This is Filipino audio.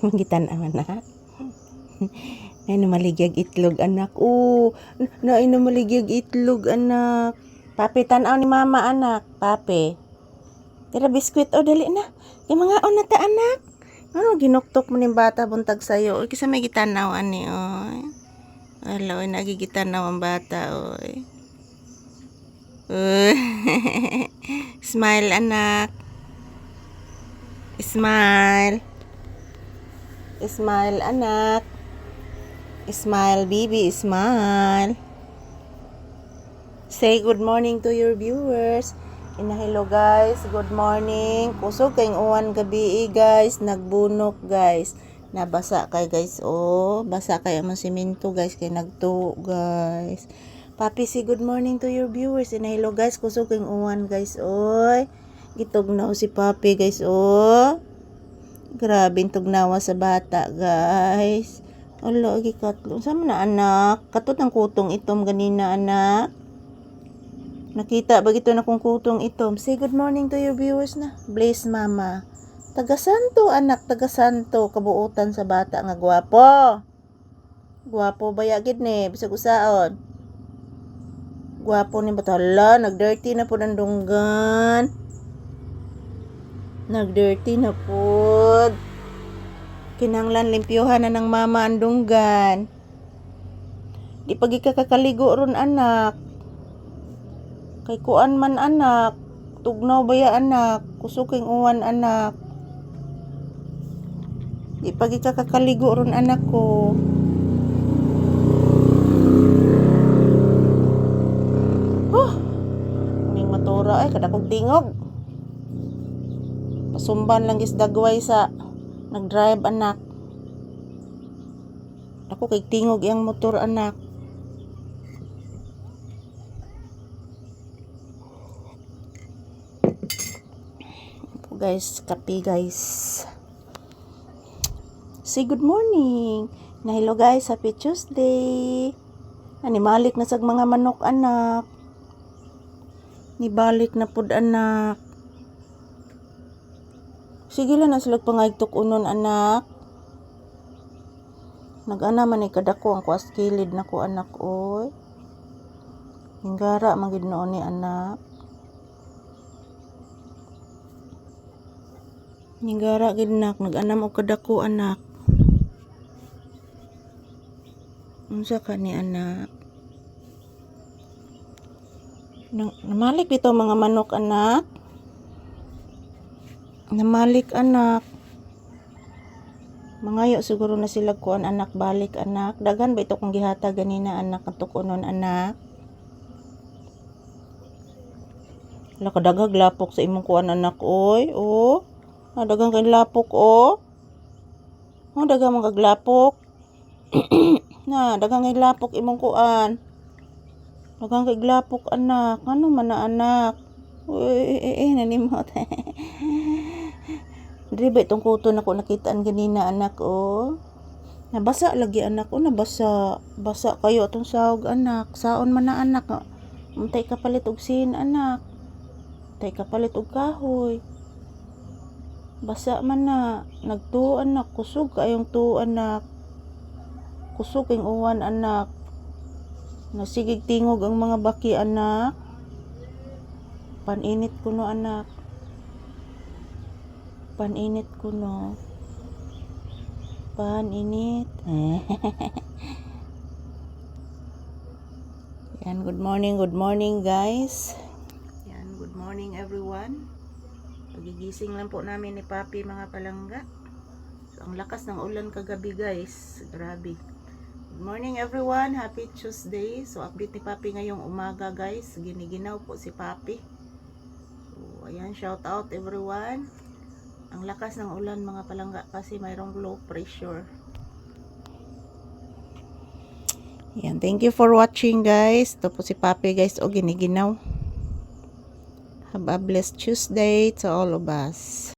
Magitan-aw na. Nay na maligyag itlog anak. Nay na maligyag itlog anak. Papi tan-aw ni mama anak. Papi. Tira biskwit dali na. Yung mga na ta anak. Ano ginuktok mo ni bata buntag sayo? Oy kisa may gitanaw ani oy. Ala oy nagigitanaw ang bata oy. Smile anak. Smile. Smile anak. Smile baby, smile. Say good morning to your viewers. Hello guys, good morning. Kusog kayong uwan gabi guys, nagbunok guys. Nabasa kay guys basa kay ang simento guys kay nagtuo guys. Papi say good morning to your viewers. Hello guys, kusog kayong uwan guys oy. Gitugnaw si Papi guys Grabe tugnawa sa bata guys. Ala gikatlo. Sama na anak? Katot ang kutong itom ganina anak. Nakita ba gito na kung kutong itom? Say good morning to your viewers na. Bless mama. Taga-santo anak, taga-santo. Kabuutan sa bata nga gwapo. Gwapo ba yagid ni? Bisag usaon. Gwapo ni bata. Hala, nag-dirty na po ng dunggan. Nag-dirty na po. Kinanglan limpyohan na ng mama ang dunggan. Di pagi kakaligo ron anak. Kay kuan man anak, tugnaw baya anak, kusuking uwan anak. Di pagi kakaligo ron anak ko. Ning matura ay kada kog tingog. Pasumban lang gis dagway sa nag-drive anak. Ako kay tingog yang motor anak. Guys, kape guys. Say good morning. Hello guys, happy Tuesday. Malik na sag mga manok anak. Nibalik na pud anak. Sige lang na sila pangaytok unon anak. Nag-ana man kadako ang kuas kilid na ko anak oy. Hinggara man gid noon ni anak. Hinggara gid nak nag-anam og kadako anak. Unsa ka ni anak? Namalik dito mga manok anak. Namalik anak. Mangayo siguro na sila kuan anak balik anak. Dagan ba ito kung gihata ganina anak atok unon anak? Wala ka dagag lapok sa imong kuan anak oy. Dagang kay lapok dagang mga glapok. Na dagang kay lapok imong kuan. Dagang kay glapok anak. Ano man na anak? Nanimot. Diri ba itong kuto na ko nakitaan ganina anak Nabasa lagi anak nabasa. Basa kayo atong sahog anak. Saon man na anak. Untay ka palit og sin anak. Untay ka palit og kahoy. Basa man na. Nagtuo anak. Kusog kayong tuo anak. Kusog kayong uwan anak. Nasigig tingog ang mga baki anak. Paninit ko no anak. Paninit ko no. Paninit. Yan, good morning guys. Yan, good morning everyone. Pagigising lang po namin ni Papi mga palangga. So, ang lakas ng ulan kagabi guys. Grabe. Good morning everyone. Happy Tuesday. So, update ni Papi ngayong umaga guys. Giniginaw po si Papi. So, ayan, shout out everyone. Ang lakas ng ulan mga palangga kasi mayroong low pressure. Yan, thank you for watching guys. Ito po si Papi guys giniginaw. Have a blessed Tuesday to all of us.